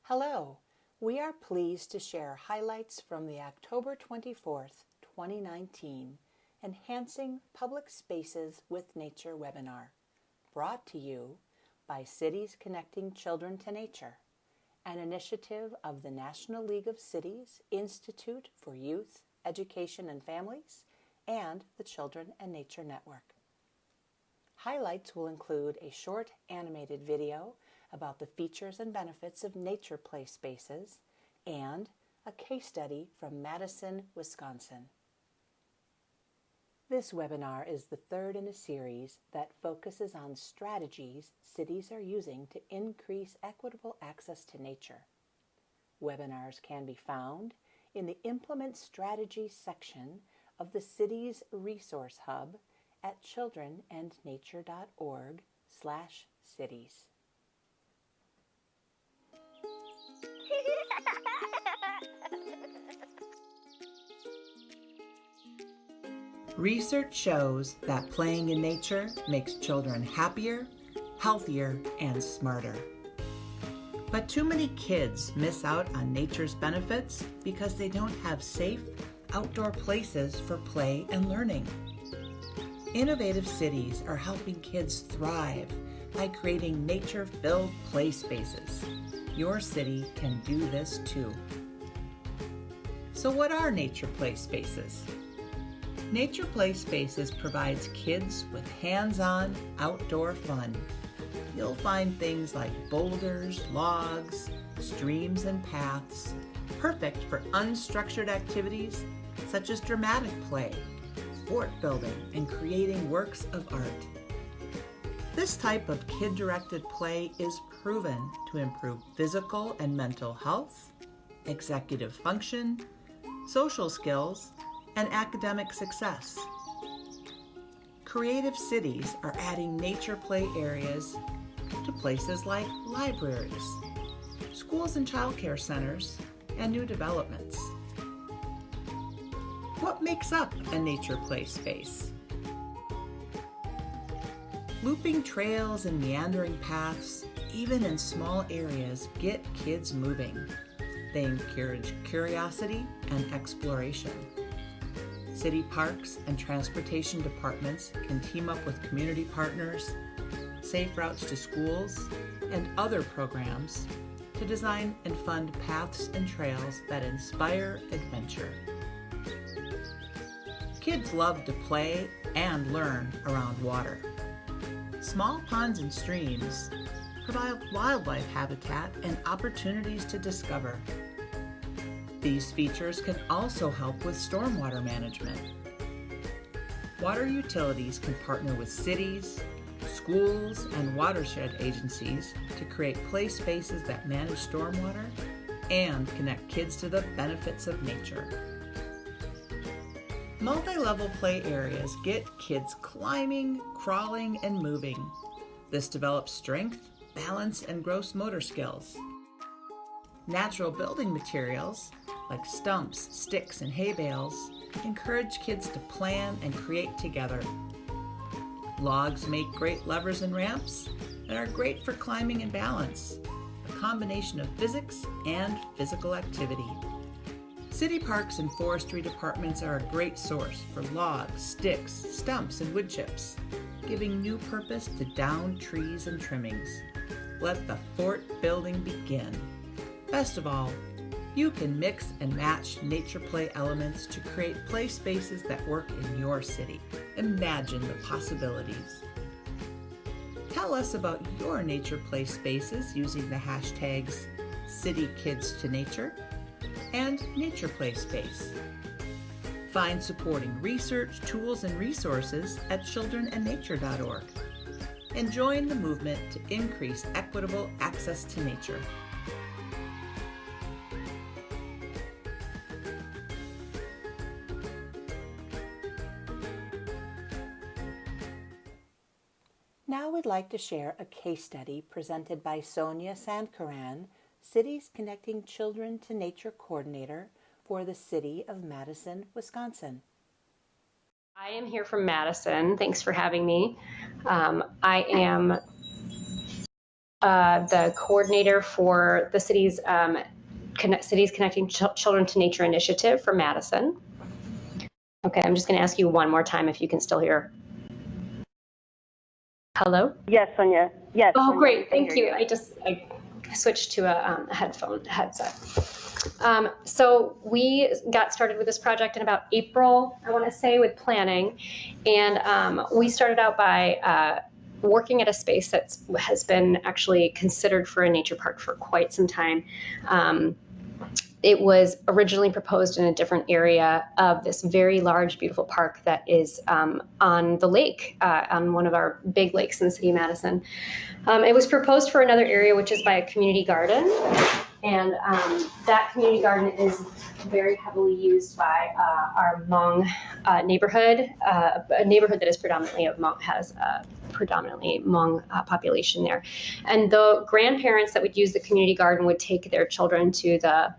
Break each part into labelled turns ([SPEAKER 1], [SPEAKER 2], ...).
[SPEAKER 1] Hello, we are pleased to share highlights from the October 24th, 2019 Enhancing Public Spaces with Nature webinar, brought to you by Cities Connecting Children to Nature, an initiative of the National League of Cities Institute for Youth, Education and Families, and the Children and Nature Network. Highlights will include a short animated video about the features and benefits of nature play spaces and a case study from Madison, Wisconsin. This webinar is the third in a series that focuses on strategies cities are using to increase equitable access to nature. Webinars can be found in the Implement Strategies section of the city's Resource Hub at childrenandnature.org/cities. Research shows that playing in nature makes children happier, healthier, and smarter. But too many kids miss out on nature's benefits because they don't have safe, outdoor places for play and learning. Innovative cities are helping kids thrive by creating nature-filled play spaces. Your city can do this too. So what are nature play spaces? Nature play spaces provides kids with hands-on outdoor fun. You'll find things like boulders, logs, streams, and paths, perfect for unstructured activities such as dramatic play, fort building, and creating works of art. This type of kid-directed play is proven to improve physical and mental health, executive function, social skills, and academic success. Creative cities are adding nature play areas to places like libraries, schools and childcare centers, and new developments. What makes up a nature play space? Looping trails and meandering paths, even in small areas, get kids moving. They encourage curiosity and exploration. City parks and transportation departments can team up with community partners, safe routes to schools, and other programs to design and fund paths and trails that inspire adventure. Kids love to play and learn around water. Small ponds and streams provide wildlife habitat and opportunities to discover. These features can also help with stormwater management. Water utilities can partner with cities, schools, and watershed agencies to create play spaces that manage stormwater and connect kids to the benefits of nature. Multi-level play areas get kids climbing, crawling, and moving. This develops strength, balance, and gross motor skills. Natural building materials, like stumps, sticks, and hay bales, encourage kids to plan and create together. Logs make great levers and ramps and are great for climbing and balance, a combination of physics and physical activity. City parks and forestry departments are a great source for logs, sticks, stumps, and wood chips, giving new purpose to downed trees and trimmings. Let the fort building begin. Best of all, you can mix and match nature play elements to create play spaces that work in your city. Imagine the possibilities. Tell us about your nature play spaces using the hashtags CityKidsToNature and Nature Play Space. Find supporting research, tools, and resources at childrenandnature.org and join the movement to increase equitable access to nature. Now we'd like to share a case study presented by Sonia Sandkaran, Cities Connecting Children to Nature Coordinator for the City of Madison, Wisconsin.
[SPEAKER 2] I am here from Madison. Thanks for having me. I am the coordinator for the city's Cities Connecting Children to Nature initiative for Madison. Okay, I'm just going to ask you one more time if you can still hear. Hello?
[SPEAKER 3] Yes, Sonia. Yes.
[SPEAKER 2] Oh,
[SPEAKER 3] Sonia,
[SPEAKER 2] great. Thank you. I switched to a headset. So we got started with this project in about April, I want to say, with planning. And we started out by working at a space that has been actually considered for a nature park for quite some time. It was originally proposed in a different area of this very large, beautiful park that is on the lake, on one of our big lakes in the city of Madison. It was proposed for another area, which is by a community garden. And that community garden is very heavily used by our Hmong neighborhood, a neighborhood that is predominantly has a predominantly Hmong population there. And the grandparents that would use the community garden would take their children to the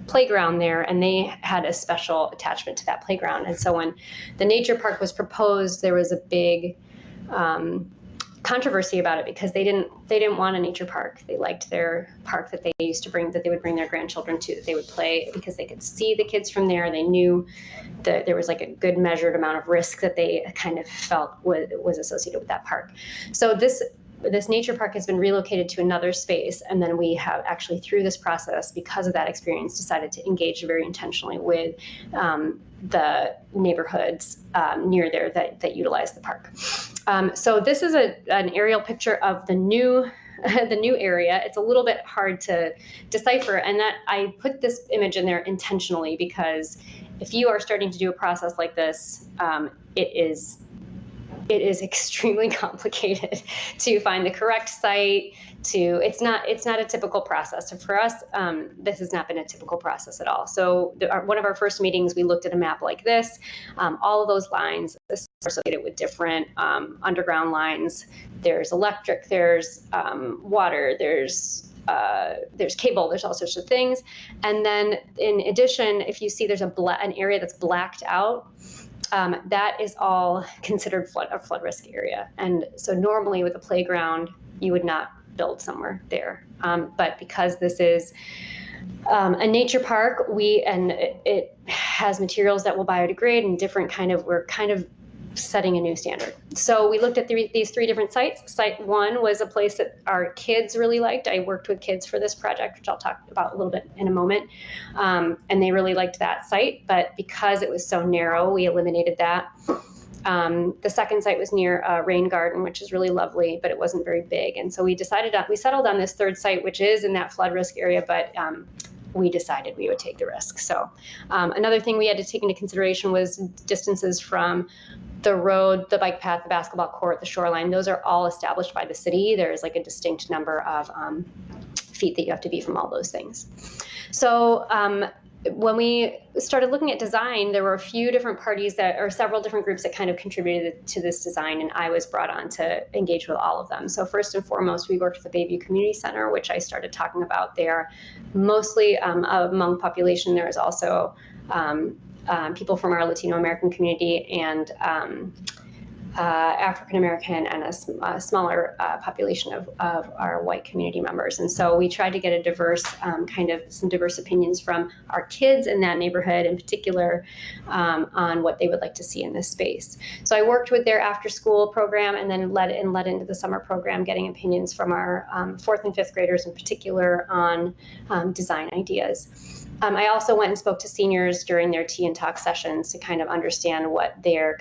[SPEAKER 2] playground there, and they had a special attachment to that playground. And so when the nature park was proposed, there was a big controversy about it because they didn't want a nature park. They liked their park that they would bring their grandchildren to, that they would play, because they could see the kids from there. They knew that there was like a good measured amount of risk that they kind of felt was associated with that park. So this nature park has been relocated to another space, and then we have actually, through this process, because of that experience, decided to engage very intentionally with the neighborhoods near there that utilize the park. So this is an aerial picture of the new area. It's a little bit hard to decipher, and that I put this image in there intentionally because if you are starting to do a process like this, it is extremely complicated to find the correct site. It's not a typical process. So for us, this has not been a typical process at all. So one of our first meetings, we looked at a map like this. All of those lines are associated with different underground lines. There's electric, there's water, there's cable, there's all sorts of things. And then in addition, if you see there's an area that's blacked out, that is all considered a flood risk area. And so normally with a playground, you would not build somewhere there. But because this is a nature park, it has materials that will biodegrade and we're kind of setting a new standard. So we looked at these three different sites. Site one was a place that our kids really liked. I worked with kids for this project, which I'll talk about a little bit in a moment. And they really liked that site, but because it was so narrow, we eliminated that. The second site was near a rain garden, which is really lovely, but it wasn't very big. And so we settled on this third site, which is in that flood risk area, but we decided we would take the risk. So another thing we had to take into consideration was distances from the road, the bike path, the basketball court, the shoreline. Those are all established by the city. There's like a distinct number of feet that you have to be from all those things. So when we started looking at design, there were a few different parties several different groups that kind of contributed to this design, and I was brought on to engage with all of them. So first and foremost, we worked with the Bayview Community Center, which I started talking about. They are mostly a Hmong population. There is also people from our Latino American community and African American and a smaller population of our white community members. And so we tried to get a diverse some diverse opinions from our kids in that neighborhood in particular on what they would like to see in this space. So I worked with their after school program and then led into the summer program, getting opinions from our 4th and 5th graders in particular on design ideas. I also went and spoke to seniors during their tea and talk sessions to kind of understand what their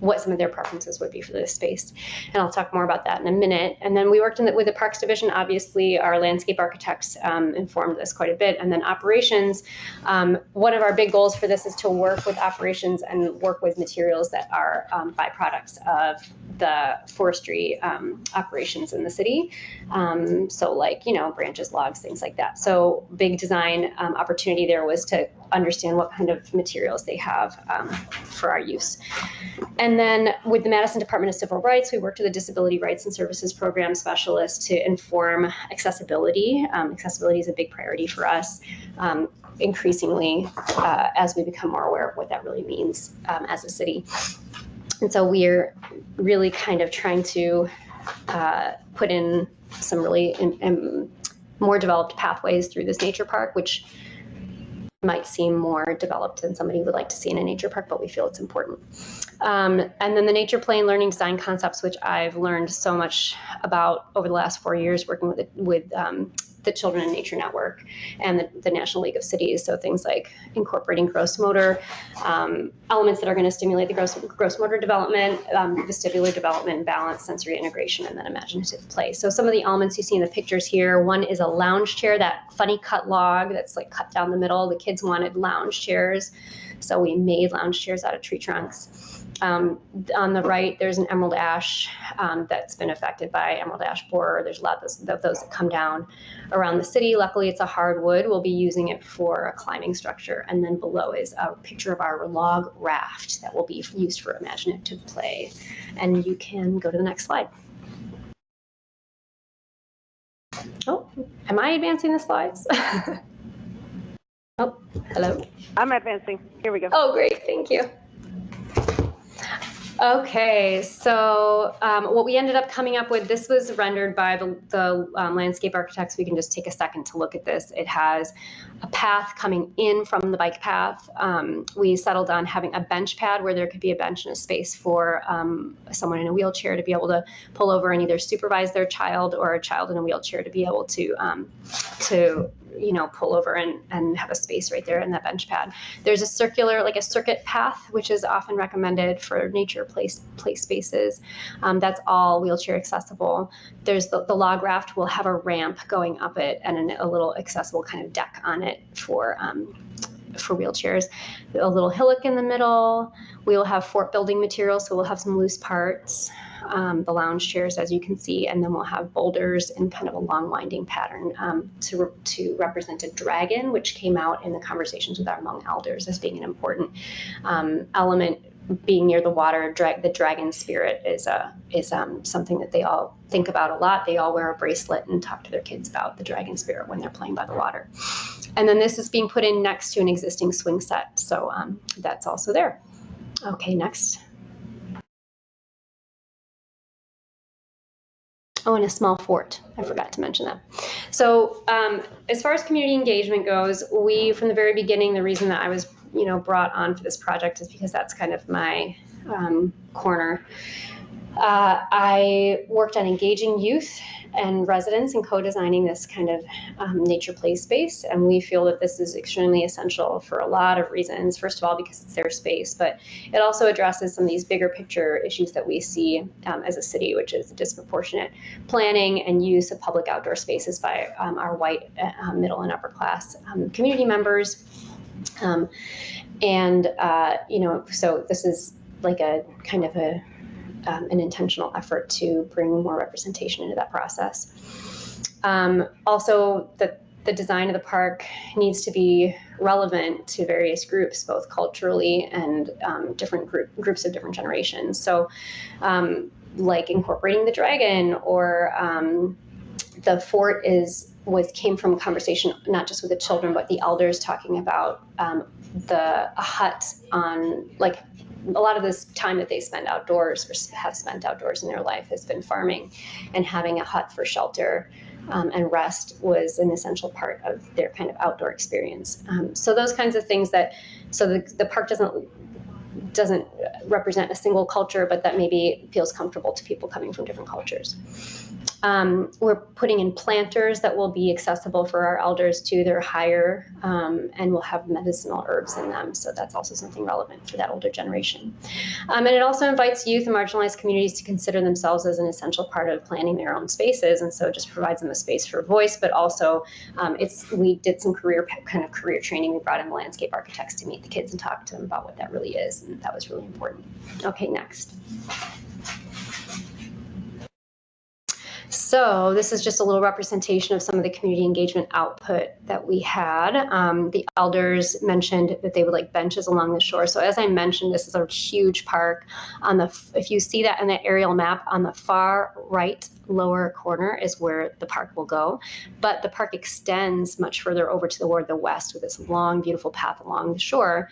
[SPEAKER 2] what some of their preferences would be for this space. And I'll talk more about that in a minute. And then we worked with the Parks Division. Obviously, our landscape architects informed us quite a bit. And then operations, one of our big goals for this is to work with operations and work with materials that are byproducts of the forestry operations in the city. So like, branches, logs, things like that. So big design opportunity there was to understand what kind of materials they have for our use. And then with the Madison Department of Civil Rights, we worked with a Disability Rights and Services Program specialist to inform accessibility. Accessibility is a big priority for us, increasingly as we become more aware of what that really means as a city. And so we're really kind of trying to put in some really more developed pathways through this nature park, which might seem more developed than somebody would like to see in a nature park, but we feel it's important. And then the nature play and learning design concepts, which I've learned so much about over the last 4 years working with the Children in Nature Network and the National League of Cities. So things like incorporating gross motor, elements that are going to stimulate the gross motor development, vestibular development, balance, sensory integration, and then imaginative play. So some of the elements you see in the pictures here, one is a lounge chair, that funny cut log that's like cut down the middle. The kids wanted lounge chairs, so we made lounge chairs out of tree trunks. On the right, there's an emerald ash that's been affected by emerald ash borer. There's a lot of those that come down around the city. Luckily, it's a hardwood. We'll be using it for a climbing structure. And then below is a picture of our log raft that will be used for imaginative play. And you can go to the next slide. Oh, am I advancing the slides? Oh, hello.
[SPEAKER 3] I'm advancing. Here we go.
[SPEAKER 2] Oh, great. Thank you. Okay, so what we ended up coming up with, this was rendered by the landscape architects. We can just take a second to look at this. It has a path coming in from the bike path. We settled on having a bench pad where there could be a bench and a space for someone in a wheelchair to be able to pull over and either supervise their child, or a child in a wheelchair to be able to pull over and have a space right there in that bench pad. There's a circular, like a circuit path, which is often recommended for nature play spaces. That's all wheelchair accessible. There's the log raft will have a ramp going up it and a little accessible kind of deck on it for wheelchairs. A little hillock in the middle. We will have fort building materials, so we'll have some loose parts. The lounge chairs, as you can see, and then we'll have boulders in kind of a long winding pattern to represent a dragon, which came out in the conversations with our Hmong elders as being an important element. Being near the water, the dragon spirit is something that they all think about a lot. They all wear a bracelet and talk to their kids about the dragon spirit when they're playing by the water. And then this is being put in next to an existing swing set, so that's also there. Okay, next. Oh, and a small fort. I forgot to mention that. So as far as community engagement goes, we, from the very beginning, the reason that I was brought on for this project is because that's kind of my corner. I worked on engaging youth and residents and co-designing this kind of nature play space, and we feel that this is extremely essential for a lot of reasons. First of all, because it's their space, but it also addresses some of these bigger picture issues that we see as a city, which is disproportionate planning and use of public outdoor spaces by our white middle and upper class community members. So this is like a kind of an intentional effort to bring more representation into that process. Also, the design of the park needs to be relevant to various groups, both culturally and different groups of different generations. So like incorporating the dragon, or the fort came from a conversation not just with the children but the elders talking about a hut on, like, a lot of this time that they spend outdoors or have spent outdoors in their life has been farming, and having a hut for shelter and rest was an essential part of their kind of outdoor experience. So those kinds of things so the park doesn't represent a single culture, but that maybe feels comfortable to people coming from different cultures. We're putting in planters that will be accessible for our elders too. They're higher and will have medicinal herbs in them. So that's also something relevant for that older generation. And it also invites youth and marginalized communities to consider themselves as an essential part of planning their own spaces. And so it just provides them a space for voice, but also we did some career training. We brought in the landscape architects to meet the kids and talk to them about what that really is. And that was really important. Okay, next. So this is just a little representation of some of the community engagement output that we had. The elders mentioned that they would like benches along the shore. So as I mentioned, this is a huge park. If you see that in the aerial map, on the far right lower corner is where the park will go. But the park extends much further over toward the west with this long, beautiful path along the shore.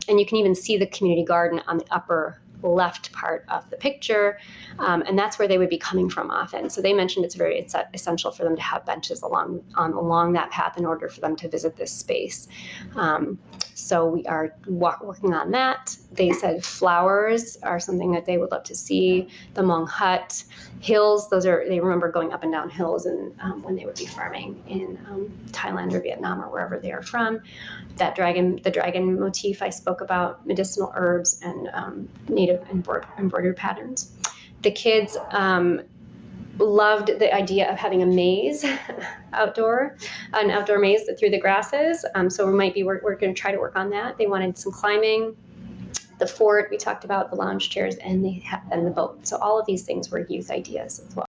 [SPEAKER 2] And you can even see the community garden on the upper left part of the picture, and that's where they would be coming from often. So they mentioned it's essential for them to have benches along that path in order for them to visit this space. So we are working on that. They said flowers are something that they would love to see. The Hmong hut, hills, they remember going up and down hills and when they would be farming in Thailand or Vietnam or wherever they are from. The dragon motif I spoke about, medicinal herbs and native embroidery patterns. The kids loved the idea of having a maze an outdoor maze through the grasses. So we're going to try to work on that. They wanted some climbing, the fort we talked about, the lounge chairs, and the boat. So all of these things were youth ideas as well.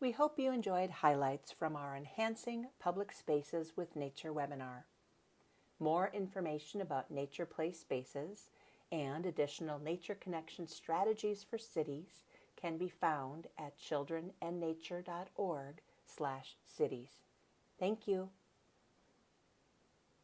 [SPEAKER 1] We hope you enjoyed highlights from our Enhancing Public Spaces with Nature webinar. More information about nature play spaces and additional nature connection strategies for cities can be found at childrenandnature.org/cities. Thank you.